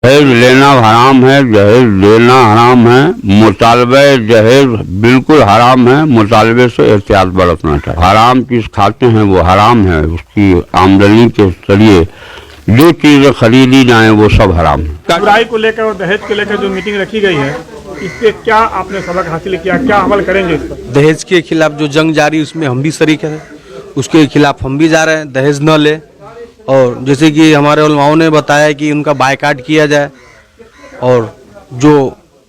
जहेज लेना हराम है, जहेज देना हराम है, मुतालबे जहेज बिल्कुल हराम है, मुतालबे से एहतियात बरतना चाहिए। हराम चीज खाते हैं वो हराम है, उसकी आमदनी के जरिए जो चीजें खरीदी जाए वो सब हराम है। बुराई को लेकर और दहेज को लेकर जो मीटिंग रखी गई है, इस पे क्या आपने सबक हासिल किया, क्या अमल करेंगे इस पर? दहेज के खिलाफ जो जंग जारी उसमें हम भी शरीक हैं, उसके खिलाफ हम भी जा रहे हैं, दहेज न ले। और जैसे कि हमारे उलमाओं ने बताया कि उनका बायकाट किया जाए और जो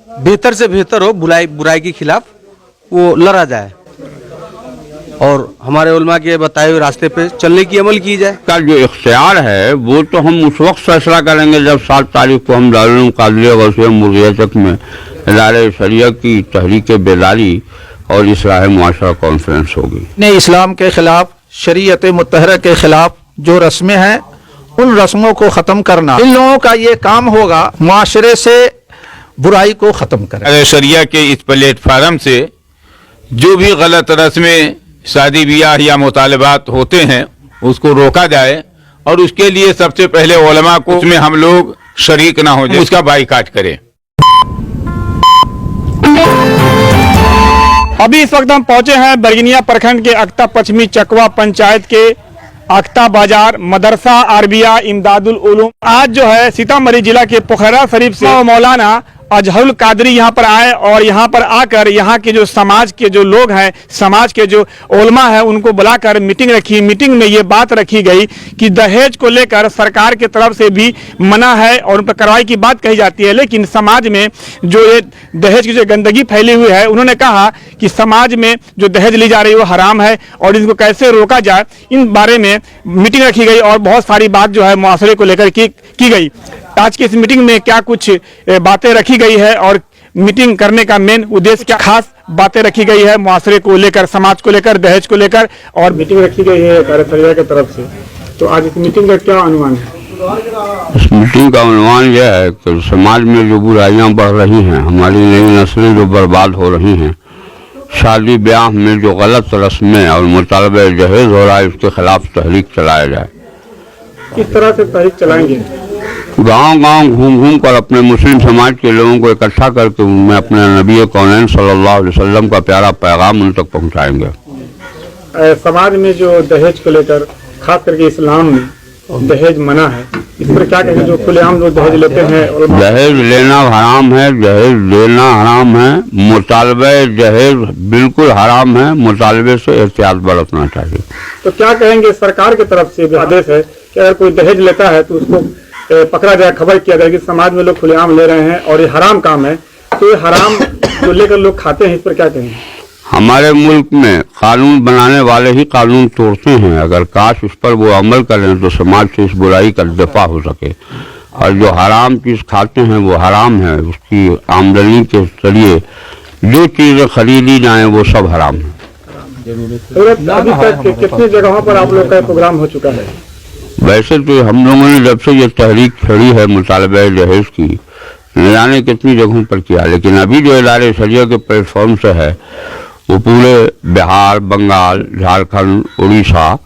बेहतर से बेहतर हो बुराई के खिलाफ वो लड़ा जाए और हमारे उलमा के बताए हुए रास्ते पे चलने की अमल की जाए। का जो इख्तियार है वो तो हम उस वक्त फैसला करेंगे जब 7 तारीख को हम दारुल उलूम कादरिया गौसिया मुर्गिया में इदारे शरिया की तहरीक बेदारी और इस्लाह मुआशरा कॉन्फ्रेंस होगी। ने इस्लाम के खिलाफ, शरीयत मुतहरा के खिलाफ जो रस्में हैं उन रस्मों को ख़त्म करना, इन लोगों का ये काम होगा माशरे से बुराई को ख़त्म करें। शरिया के इस प्लेटफार्म से जो भी गलत रस्में शादी ब्याह या मुतालबात होते हैं उसको रोका जाए और उसके लिए सबसे पहले उलमा को उसमें हम लोग शरीक ना हो जाए, उसका बाइकाट करें। अभी इस वक्त हम पहुंचे हैं बरगिनिया प्रखंड के अख्ता पश्चिमी चकवा पंचायत के अख्ता बाजार मदरसा अरबिया इमदादुल उलूम। आज जो है सीतामढ़ी जिला के पोखरा शरीफ से मौलाना अजहरुल कादरी यहाँ पर आए और यहाँ पर आकर यहाँ के जो समाज के जो लोग हैं, समाज के जो उलमा है, उनको बुलाकर मीटिंग रखी। मीटिंग में ये बात रखी गई कि दहेज को लेकर सरकार की तरफ से भी मना है और उन पर कार्रवाई की बात कही जाती है, लेकिन समाज में जो ये दहेज की जो गंदगी फैली हुई है, उन्होंने कहा कि समाज में जो दहेज ली जा रही है वो हराम है और इसको कैसे रोका जाए, इन बारे में मीटिंग रखी गई और बहुत सारी बात जो है मुआशरे को लेकर की गई। आज की इस मीटिंग में क्या कुछ बातें रखी गई है और मीटिंग करने का मेन उद्देश्य क्या, खास बातें रखी गई है मुआशरे को लेकर, समाज को लेकर, दहेज को लेकर और मीटिंग रखी गई है कार्यशरिया की तरफ से। तो आज इस मीटिंग का क्या अनुमान है? इस मीटिंग का अनुमान यह है कि समाज में जो बुराइयां बढ़ रही हैं, हमारी नई नस्लें जो बर्बाद हो रही हैं, शादी ब्याह में जो गलत रस्में और मुतालबे जहेज हो रहा है, उसके खिलाफ तहरीक चलाया जाए। किस तरह से तहरीक चलाएंगे? गांव-गांव घूम कर अपने मुस्लिम समाज के लोगों को इकट्ठा करके उनमें अपने नबी कौनैन सल्लल्लाहु अलैहि वसल्लम का प्यारा पैगाम उन तक पहुंचाएंगे। समाज में जो दहेज को लेकर खास करके इस्लाम में दहेज मना है, इस पर क्या कहेंगे? जो खुलेआम लोग दहेज लेते हैं, दहेज लेना हराम है, जहेज देना हराम है, मुतालबे जहेज बिल्कुल हराम है, मुतालबे से एहतियात बरतना चाहिए। तो क्या कहेंगे? सरकार की तरफ से भी आदेश है कि अगर कोई दहेज लेता है तो उसको पकड़ा जाए, खबर किया जाए कि समाज में लोग खुलेआम ले रहे हैं और ये हराम काम है। तो ये हराम जो लेकर लोग खाते हैं, इस पर क्या कहेंगे? हमारे मुल्क में कानून बनाने वाले ही कानून तोड़ते हैं। अगर काश उस पर वो अमल करें तो समाज से इस बुराई का दफा हो सके। और जो हराम चीज खाते हैं वो हराम है, उसकी आमदनी के जरिए जो चीजें खरीदी जाए वो सब हराम है। अभी तक कितनी जगहों पर आप लोग का प्रोग्राम हो चुका है? वैसे तो हम लोगों ने जब से ये तहरीक छड़ी है मुतालबे जहेज की, न जाने कितनी जगहों पर किया, लेकिन अभी जो इदारे शरिया के प्लेटफॉर्म से है वो पूरे बिहार, बंगाल, झारखंड, उड़ीसा,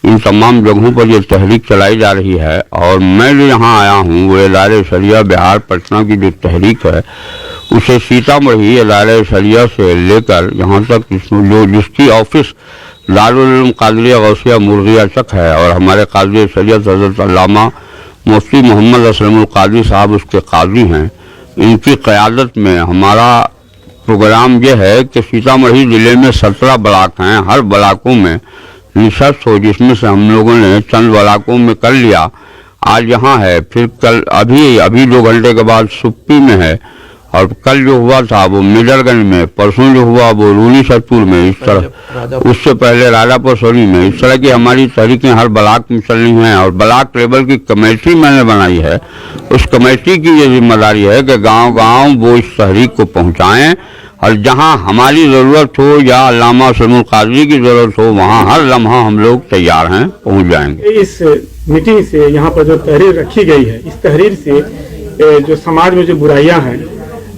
इन तमाम जगहों पर ये तहरीक चलाई जा रही है। और मैं जो यहाँ आया हूँ वो इदारे शरिया बिहार पटना की जो तहरीक है उसे सीतामढ़ी इदारे शरिया से लेकर यहाँ तक जिसकी ऑफिस दारुल उलूम कादरिया गौसिया मुर्गिया तक है और हमारे कादी सैयद हज़रत अल्लामा मुफ्ती मोहम्मद असलमुल कादी साहब उसके कादी हैं, इनकी क़यादत में हमारा प्रोग्राम यह है कि सीतामढ़ी ज़िले में 17 ब्लॉक हैं, हर ब्लॉकों में रिसर्च हो, जिसमें से हम लोगों ने चंद ब्लॉकों में कर लिया। आज यहाँ है, फिर कल अभी 2 घंटे के बाद सुप्पी में है और कल जो हुआ था वो मिडरगंज में, परसों जो हुआ वो रूनी सतपुर में, इस तरह उससे पहले राजापुर सोनी में। इस तरह की हमारी तहरीकें हर ब्लॉक में चल रही हैं और ब्लॉक लेवल की कमेटी मैंने बनाई है। उस कमेटी की ये जिम्मेदारी है कि गांव-गांव वो इस तहरीक को पहुंचाएं और जहां हमारी ज़रूरत हो या अल्लामा असलमुल कादरी की ज़रूरत हो वहां हर लम्हा हम लोग तैयार हैं, पहुँच जाएंगे। इस मीटिंग से यहाँ पर जो तहरीर रखी गई है, इस तहरीर से जो समाज में जो बुराइयाँ हैं,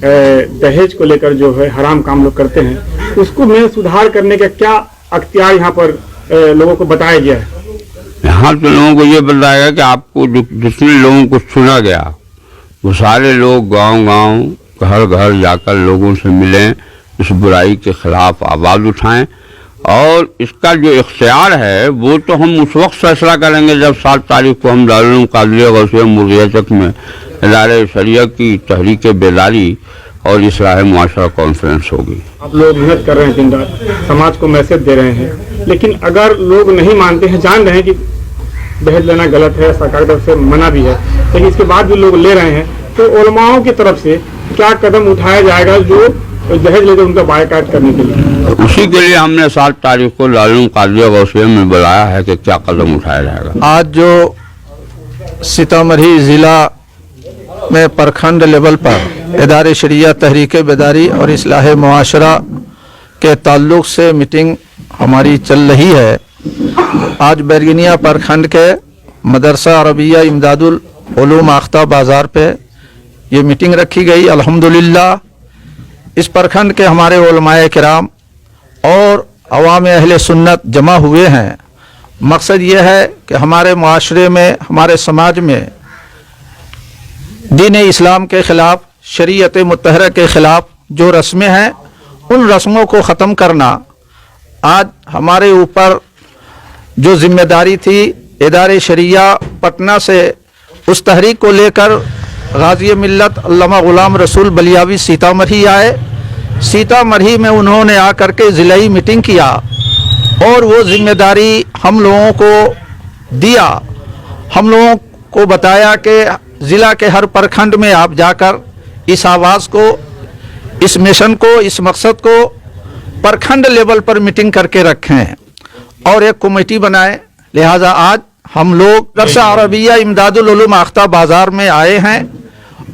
दहेज को लेकर जो है हराम काम लोग करते हैं, उसको में सुधार करने का क्या अख्तियार यहाँ पर लोगों को बताया गया है? यहाँ तो लोगों को ये बताया कि आपको जितने लोगों को चुना गया वो सारे लोग गांव-गांव घर घर जाकर लोगों से मिलें, इस बुराई के खिलाफ आवाज़ उठाएं और इसका जो इख्तियार है वो तो हम उस वक्त फैसला करेंगे जब 7 तारीख को हम दारुल उलूम कादरिया गौसिया मुर्गिया चक में इदारे शरिया की तहरीक बेदारी और इस्लाह मुआशरा कॉन्फ्रेंस होगी। आप लोग मेहनत कर रहे हैं, दिन रात समाज को मैसेज दे रहे हैं, लेकिन अगर लोग नहीं मानते हैं, जान रहे हैं कि दहेज लेना गलत है, सरकार की तरफ से मना भी है, लेकिन इसके बाद भी लोग ले रहे हैं, तो उलमाओं की तरफ से क्या कदम उठाया जाएगा जो दहेज लेते उनका बायकाट करने के लिए? उसी के लिए हमने 7 तारीख को दारुल उलूम कादरिया गौसिया में बुलाया है कि क्या कदम उठाया जाएगा। आज जो सीतामढ़ी ज़िला में प्रखंड लेवल पर इदारे शरिया तहरीक बेदारी और इस्लाह मुआशरा के ताल्लुक़ से मीटिंग हमारी चल रही है। आज बैरगनिया प्रखंड के मदरसा अरबिया इमदादुल उलूम आख्ता बाज़ार पे ये मीटिंग रखी गई। अल्हम्दुलिल्लाह इस प्रखंड के हमारे उलमाए किराम और अवाम अहले सुन्नत जमा हुए हैं। मकसद ये है कि हमारे माशरे में, हमारे समाज में दीन इस्लाम के ख़िलाफ़, शरीयत मुतहरा के ख़िलाफ़ जो रस्में हैं उन रस्मों को ख़त्म करना आज हमारे ऊपर जो जिम्मेदारी थी। इदारे शरिया पटना से उस तहरीक को लेकर गाज़ी मिल्लत अल्लामा ग़ुलाम रसूल बलियावी सीतामढ़ी आए। सीतामढ़ी में उन्होंने आकर के ज़िलाई मीटिंग किया और वो जिम्मेदारी हम लोगों को दिया। हम लोगों को बताया कि ज़िला के हर प्रखंड में आप जाकर इस आवाज़ को, इस मिशन को, इस मकसद को प्रखंड लेवल पर मीटिंग करके रखें और एक कमेटी बनाएं। लिहाजा आज हम लोग मदरसा अरबिया इमदादुल उलूम आख्ता बाज़ार में आए हैं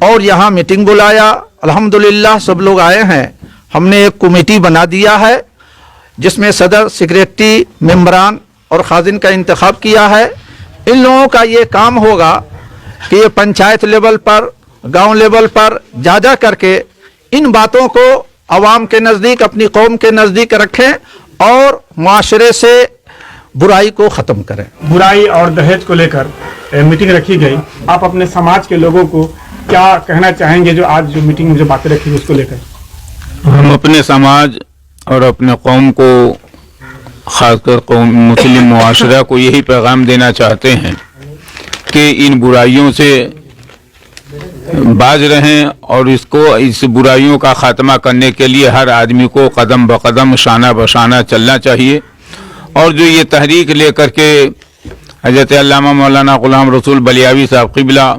और यहाँ मीटिंग बुलाया। अल्हम्दुलिल्लाह सब लोग आए हैं। हमने एक कमेटी बना दिया है जिसमें सदर, सेक्रेटरी, मेंबरान और खाजिन का इंतखाब किया है। इन लोगों का ये काम होगा कि ये पंचायत लेवल पर, गांव लेवल पर जा जा करके इन बातों को अवाम के नज़दीक, अपनी कौम के नज़दीक रखें और माशरे से बुराई को ख़त्म करें। बुराई और दहेज को लेकर मीटिंग रखी गई। आप अपने समाज के लोगों को क्या कहना चाहेंगे जो आज जो मीटिंग में जो बातें रखी गई उसको लेकर? हम अपने समाज और अपने कौम को, ख़ासकर कौम मुस्लिम मुआशरा को यही पैगाम देना चाहते हैं कि इन बुराइयों से बाज रहें और इस बुराइयों का ख़ात्मा करने के लिए हर आदमी को कदम ब कदम, शाना बशाना चलना चाहिए। और जो ये तहरीक लेकर के हज़रत अल्लामा मौलाना ग़ुलाम रसूल बलियावी साहब क़िबला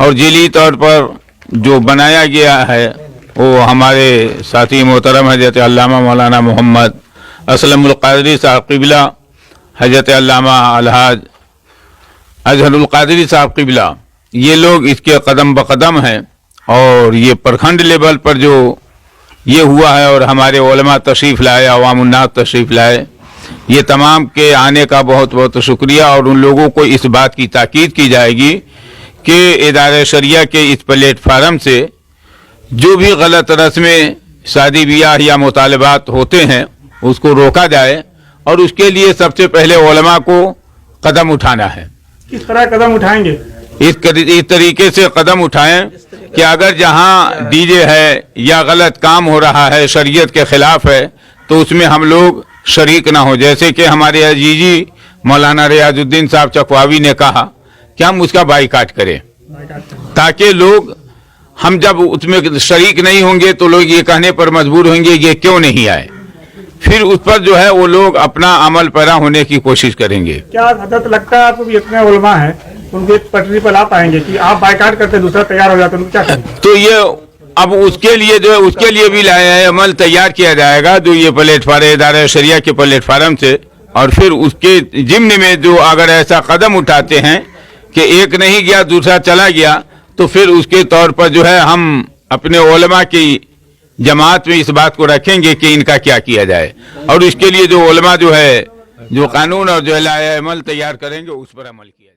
और जिली तौर पर जो बनाया गया है वो हमारे साथी मोहतरम हज़रत अल्लामा मौलाना मोहम्मद असलमुल क़ादरी साहब क़िबला, हज़रत अल्लामा अलहाज अजहरुल क़ादरी साहब क़िबला, ये लोग इसके कदम ब कदम हैं। और ये प्रखंड लेवल पर जो ये हुआ है और हमारे उलमा तशरीफ़ लाए, अवामुन्नास तशरीफ़ लाए, ये तमाम के आने का बहुत बहुत शुक्रिया। और उन लोगों को इस बात की ताकीद की जाएगी कि इदारे शरिया के इस प्लेटफार्म से जो भी गलत रस्में, शादी ब्याह या मुतालबात होते हैं उसको रोका जाए और उसके लिए सबसे पहले उलमा को कदम उठाना है। किस तरह कदम उठाएंगे? इस तरीके से कदम उठाएं कि अगर जहां डीजे है या गलत काम हो रहा है, शरीयत के खिलाफ है, तो उसमें हम लोग शरीक ना हो। जैसे कि हमारे अजीजी मौलाना रियाजुद्दीन साहब चकवावी ने कहा कि हम उसका बाइकाट करें, ताकि लोग, हम जब उसमें शरीक नहीं होंगे तो लोग ये कहने पर मजबूर होंगे ये क्यों नहीं आए, फिर उस पर जो है वो लोग अपना अमल पैरा होने की कोशिश करेंगे। क्या हदत लगता है आपको भी इतने उलमा हैं उनके पटरी पर आप आएंगे कि आप बाइकाट करते दूसरा तैयार हो जाता है, क्या करें? तो ये अब उसके लिए जो है उसके लिए भी अमल तैयार किया जाएगा जो ये प्लेटफार्म इदारा शरिया के प्लेटफार्म से। और फिर उसके जिम्न में जो अगर ऐसा कदम उठाते हैं कि एक नहीं गया दूसरा चला गया, तो फिर उसके तौर पर जो है हम अपने उलमा की जमात में इस बात को रखेंगे कि इनका क्या किया जाए। और इसके लिए जो उलमा जो है जो कानून और जो है अमल तैयार करेंगे उस पर अमल किया जाए।